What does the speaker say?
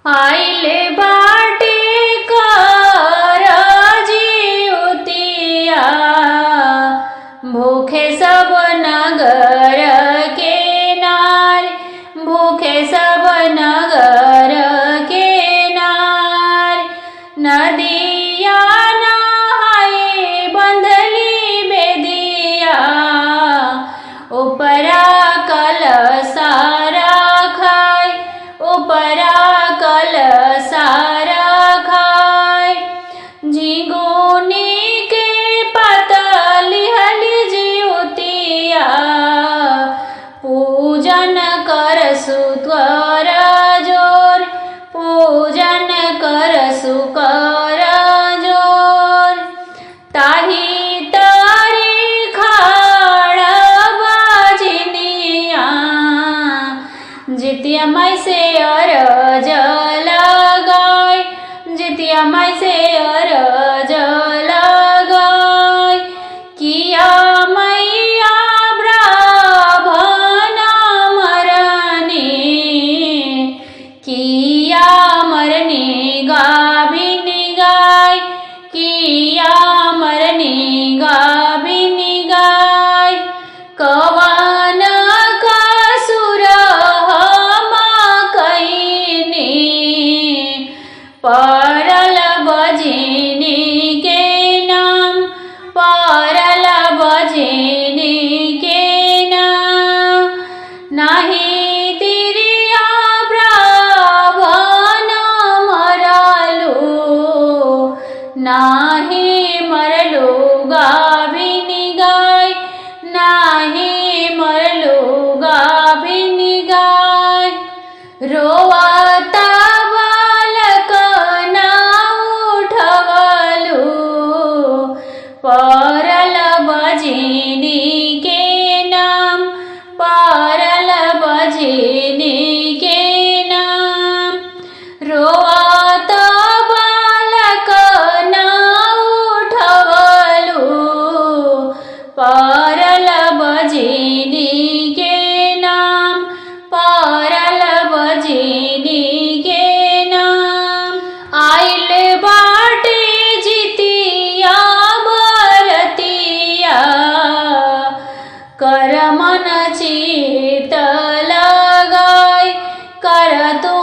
आइले बाटे कर जिउतिया, भूखे सब नगर के नार, भूखे सब नगर के नार। नदिया नहाए बंधली बेदिया, उपरा कलसा रखाय, उपरा कलसा रखाय। झिंगुनी के पतली हली जिउतिया, पूजन करसु कर जोर, पूजन करसु कर जोर। ताही तारी खाड़ बाजनिया, जितिया माई से अरज लगाय, जितिया माई से अरज लगाय। किया मैया ब्राह्मण मरनी, किया मरनी गाभिनी गाय, किया मरनी गाभिनी गाय। कवन कसुर हम कइनी, परल बजनी के नाम, परल बजनी के नाम। नाही तिरिया ब्राह्मण मरलू, नाही मरलू गाभिनी गाय, नाही मरलू गाभिनी गाय। रोवाता बालक ना उठवलू, परल बजनी के नाम, परल बजनी के नाम। रोवाता बालक ना उठवलू, परल बजनी के नाम, परल बजनी के नाम। आइल बाटे जितिया बरतिया, कर मन चित लगाय, कर तू